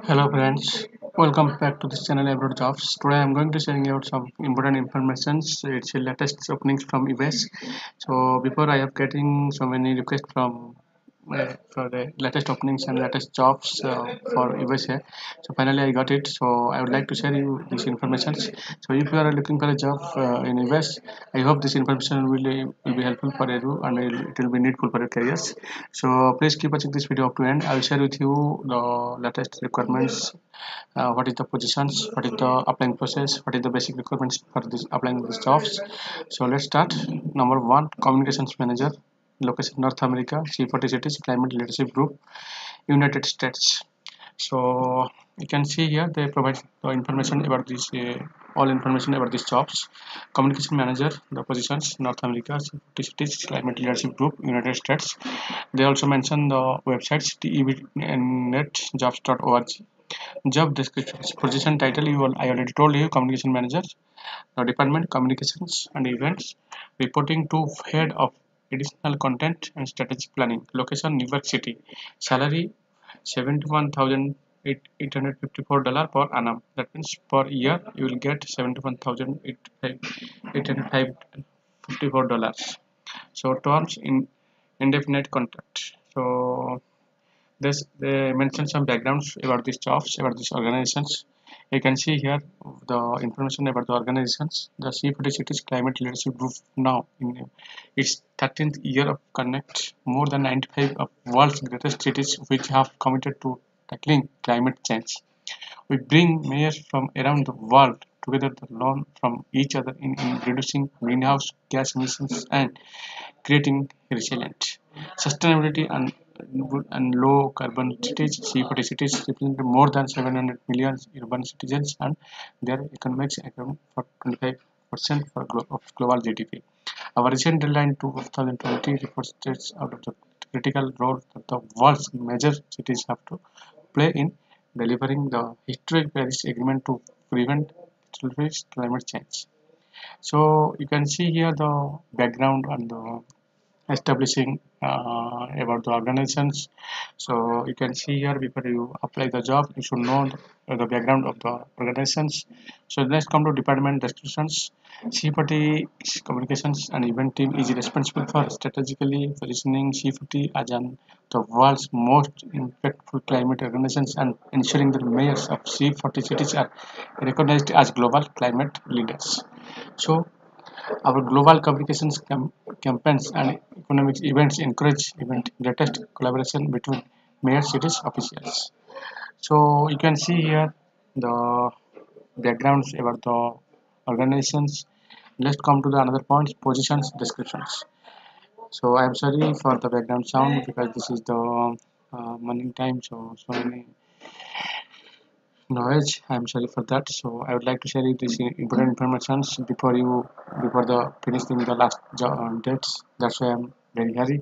Hello friends, welcome back to this channel about jobs. Today I'm going to sharing out some important informations. It's the latest openings from US. So before I have getting so many requests from for the latest openings and latest jobs for USA. So finally I got it. So I would like to share you these informations. So if you are looking for a job in US, I hope this information will be helpful for you and it will be needful for your careers. So please keep watching this video up to end. I will share with you the latest requirements, what is the positions, what is the applying process, what is the basic requirements for this applying these jobs. So let's start. Number one, communications manager, location North America, C40 cities, climate leadership group, United States. So you can see here they provide the information about this, all information about these jobs. Communication manager, the positions North America, C40 cities, climate leadership group, United States. They also mention the websites tevnetjobs.org. Job descriptions, position title, I already told you, communication manager. The department, communications and events, reporting to head of additional content and strategic planning. Location, New York City. Salary, $71,854 per annum. That means per year you will get $71,854. So terms in indefinite contract. So this they mention some backgrounds about these jobs, about these organizations. You can see here the information about the organizations. The C40 Cities Climate Leadership Group now in its 13th year of connect more than 95 of world's greatest cities which have committed to tackling climate change. We bring mayors from around the world together to learn from each other in reducing greenhouse gas emissions and creating resilient sustainability and low carbon cities. C40 cities represent more than 700 million urban citizens and their economics account for 25% of global GDP. Our recent deadline to 2020 reports states out of the critical role that the world's major cities have to play in delivering the historic Paris Agreement to prevent climate change. So you can see here the background and the establishing about the organizations. So you can see here before you apply the job you should know the background of the organizations. So let's come to department descriptions. C40 communications and event team is responsible for strategically positioning C40 as the world's most impactful climate organizations and ensuring that mayors of C40 cities are recognized as global climate leaders. So our global communications campaigns and economic events encourage even greatest collaboration between major cities officials. So you can see here the backgrounds about the organizations. Let's come to the another points, positions, descriptions. So I'm sorry for the background sound because this is the morning time, so many noise. I'm sorry for that. So I would like to share you this important information before the finishing the last dates. That's why I'm very hurry.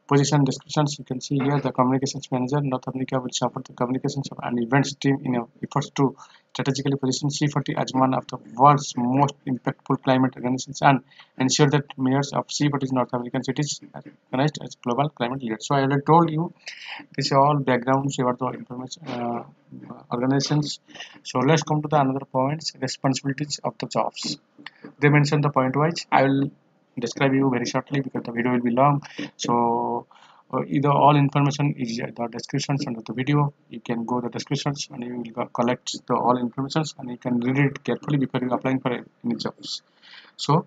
Position descriptions, you can see here the communications manager North America will support the communications of an events team in efforts to strategically position C40 as one of the world's most impactful climate organizations and ensure that mayors of C40 North American cities are recognized as global climate leaders. So I already told you this is all backgrounds about the information organizations. So let's come to the another points, responsibilities of the jobs. They mention the point wise. I will describe you very shortly because the video will be long. So either all information is the descriptions under the video. You can go the descriptions and you will collect the all informations and you can read it carefully before you applying for any jobs. So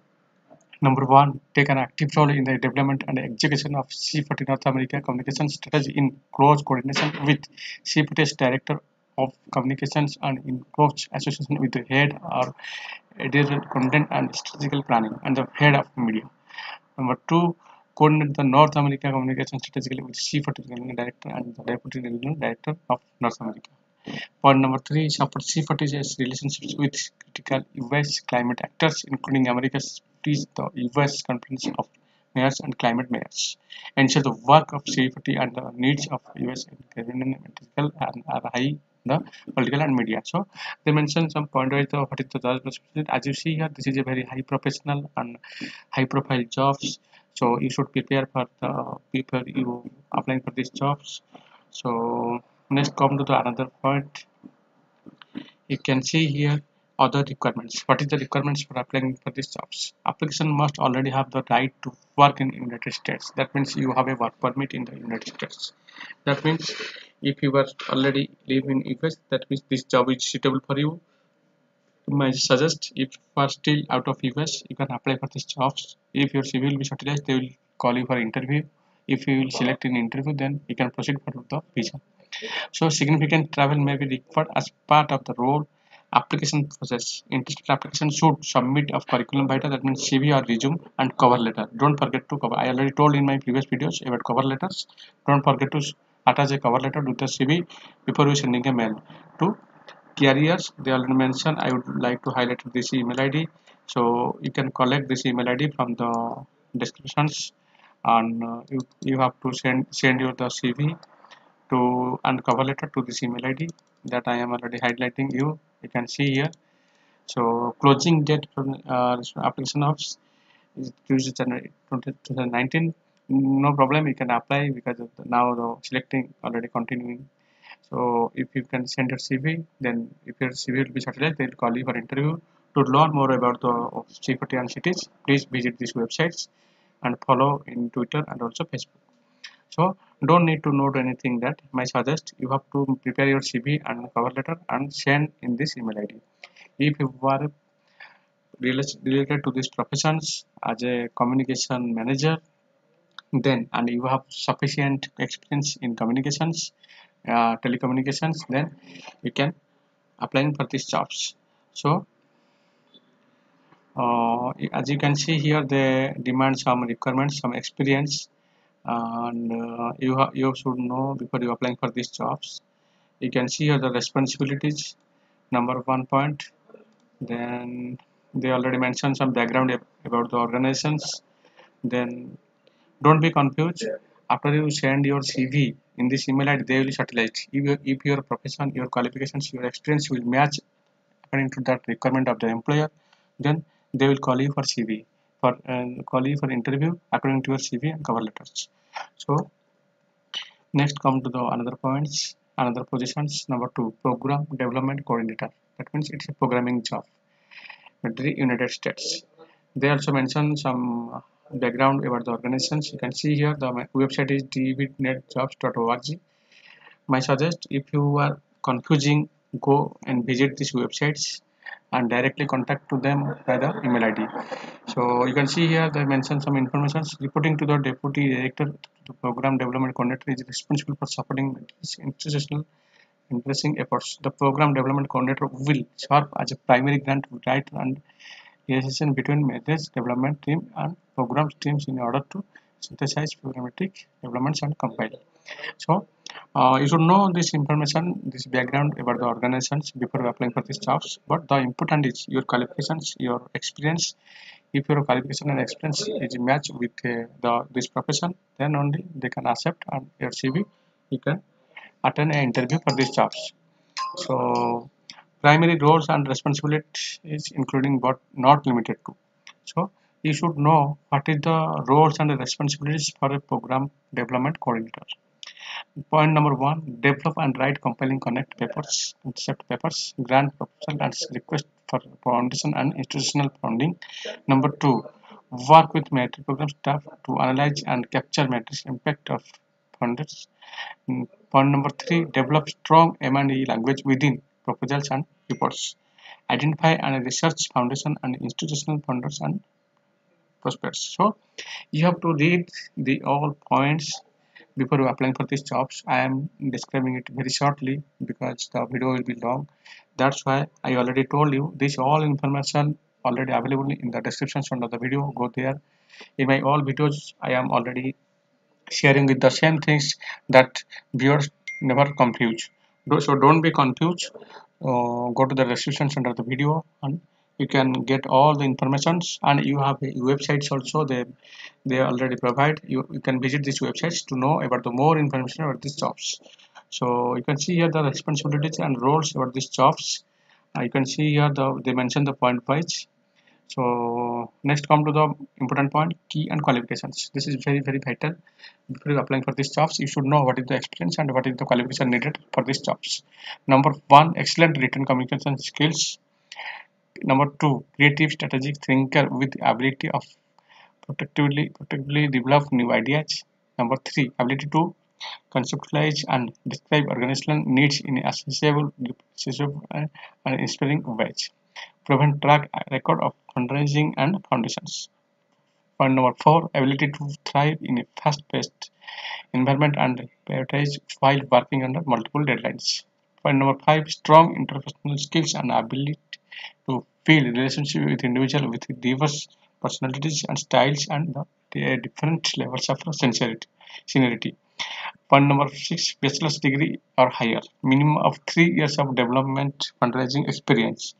number one, take an active role in the development and execution of C40 North America communication strategy in close coordination with C40's director of communications and in close association with the head or editorial content and strategical planning and the head of media. Number two, coordinate the North America communication strategically with C40 regional director and the deputy regional director of North America. Point number three, support C40's relationships with critical US climate actors, including America's the US Conference of Mayors and Climate Mayors. Ensure the work of C40 and the needs of US environmental and are high the political and media. So they mention some point where the what is the job description. As you see here, this is a very high professional and high profile jobs. So you should prepare for the people you applying for these jobs. So Next, come to the another point. You can see here other requirements. What is the requirements for applying for these jobs? Application must already have the right to work in United States. That means you have a work permit in the United States. That means if you are already live in US, that means this job is suitable for you. I suggest if you are still out of US, you can apply for these jobs. If your CV will be shortlisted, they will call you for interview. If you will select an interview, then you can proceed for the visa. So significant travel may be required as part of the role application process. Interested application should submit of curriculum vitae, that means CV or resume, and cover letter. Don't forget to cover. I already told in my previous videos about cover letters. Don't forget to attach a cover letter with the CV before you sending a mail to carriers. They already mentioned. I would like to highlight this email ID. So you can collect this email ID from the descriptions, and you have to send your the CV to and cover letter to this email ID that I am already highlighting you. You can see here. So closing date for application of is Tuesday January 2019. No problem, you can apply because of now the selecting already continuing. So if you can send your CV, then if your CV will be shortlisted, they will call you for interview. To learn more about the security and cities, please visit these websites and follow in Twitter and also Facebook. So don't need to note anything that my suggest you have to prepare your CV and cover letter and send in this email ID. If you are related to these professions as a communication manager, then and you have sufficient experience in communications, telecommunications, then you can applying for these jobs. So as you can see here, they demand some requirements, some experience, and you should know before you applying for these jobs. You can see here the responsibilities, number one point. Then they already mentioned some background about the organizations. Then don't be confused. After you send your CV in this email ID, they will satellite. If your profession, your qualifications, your experience will match according to that requirement of the employer, then they will call you for CV for call you for interview according to your CV and cover letters. So next come to the another points, another positions. Number two, program development coordinator. That means it's a programming job in the United States. They also mention some background about the organizations. You can see here the website is dvnetjobs.org. My suggest if you are confusing, go and visit these websites and directly contact to them by the email ID. So you can see here they mention some information reporting to the deputy director. The program development coordinator is responsible for supporting this institutional interesting efforts. The program development coordinator will serve as a primary grant writer and liaison between methods development team and program teams in order to synthesize programmatic developments and compile. So you should know this information, this background about the organizations before applying for these jobs. But the important is your qualifications, your experience. If your qualification and experience is matched with this profession, then only they can accept and your CV. You can attend an interview for these jobs. So primary roles and responsibilities including but not limited to. So you should know what is the roles and the responsibilities for a program development coordinator. Point number one, develop and write compelling connect papers, concept papers, grant proposal and request for foundation and institutional funding. Number two, work with metric program staff to analyze and capture metrics impact of funders. Point number three, develop strong M&E language within proposals and reports. Identify and research foundation and institutional funders and prospects. So you have to read the all points before you applying for these jobs. I am describing it very shortly because the video will be long. That's why I already told you this all information already available in the description under the video. Go there. In my all videos, I am already sharing with the same things that viewers never confuse. So don't be confused. Go to the descriptions under the video and you can get all the informations, and you have websites also. They already provide you can visit these websites to know about the more information about these jobs. So you can see here the responsibilities and roles about these jobs. You can see here they mention the point wise. So next come to the important point, key and qualifications. This is very vital. Before you applying for these jobs, you should know what is the experience and what is the qualification needed for these jobs. Number one, excellent written communication skills. Number two, creative strategic thinker with ability of protectively develop new ideas. Number three, ability to conceptualize and describe organizational needs in accessible and inspiring ways. Proven track record of fundraising and foundations. Point number four, ability to thrive in a fast-paced environment and prioritize while working under multiple deadlines. Point number five, strong interpersonal skills and ability to build relationship with individuals with diverse personalities and styles and the different levels of seniority. Point number six, bachelor's degree or higher, minimum of 3 years of development fundraising experience.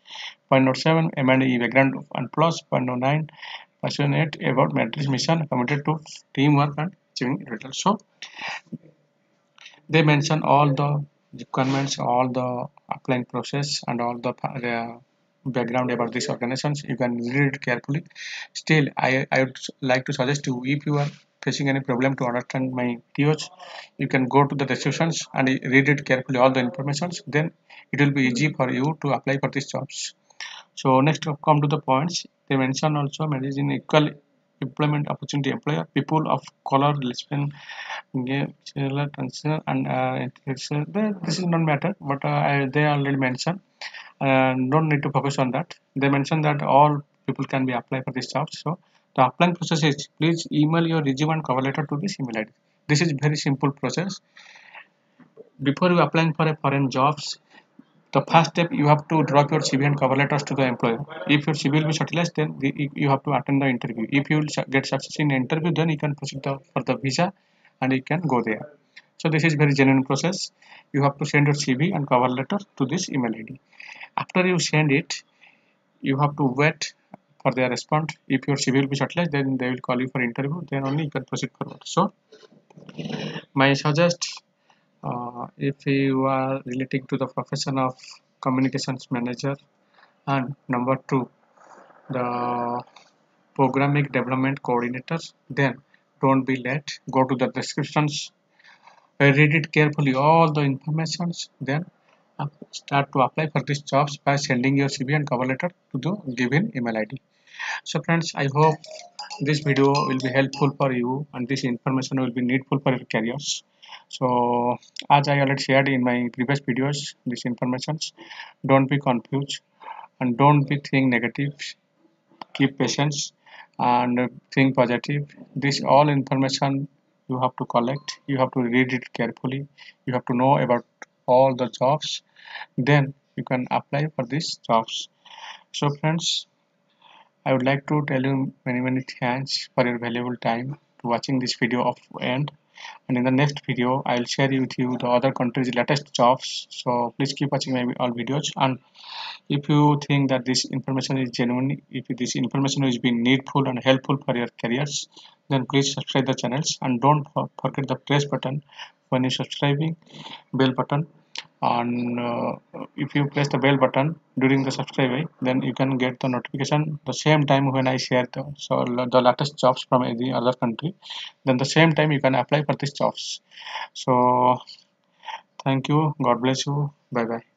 Point number seven, M&E background and plus. Point number nine, passionate about matrix mission, committed to teamwork and achieving results. So they mention all the requirements, all the applying process, and all the background about these organizations. You can read it carefully. Still, I would like to suggest you, if you are facing any problem to understand my videos, you can go to the descriptions and read it carefully, all the informations. Then it will be easy for you to apply for these jobs. So next come to the points. They mention also managing equal employment opportunity employer, people of color, lesbian, gay, sailor, transgender, and intellectual. This is not matter, but they already mentioned. Don't need to focus on that. They mentioned that all people can be applied for this job. So the applying process is, please email your resume and cover letter to this email ID. This is very simple process. Before you applying for a foreign jobs, the first step, you have to drop your CV and cover letters to the employer. If your CV will be shortlisted, then you have to attend the interview. If you will get success in the interview, then you can proceed for the visa and you can go there. So this is very genuine process. You have to send your CV and cover letter to this email ID. After you send it, you have to wait for their response. If your CV will be shortlisted, then they will call you for interview. Then only you can proceed forward. So my suggest, if you are relating to the profession of communications manager, and number two, the programming development coordinator, then don't be late. Go to the descriptions, read it carefully, all the informations, then start to apply for these jobs by sending your CV and cover letter to the given email ID. So friends, I hope this video will be helpful for you and this information will be needful for your careers. So as I already shared in my previous videos, these informations, don't be confused and don't be think negative. Keep patience and think positive. This all information you have to collect, you have to read it carefully, you have to know about all the jobs, then you can apply for these jobs. So friends, I would like to tell you many thanks for your valuable time to watching this video of end. And in the next video, I'll share with you the other countries' latest jobs. So please keep watching my all videos. And if you think that this information is genuine, if this information is being needful and helpful for your careers, then please subscribe the channels and don't forget the press button when you're subscribing, bell button. And if you press the bell button during the subscribing, then you can get the notification the same time when I share the latest jobs from any other country. Then the same time you can apply for these jobs. So thank you, god bless you, bye bye.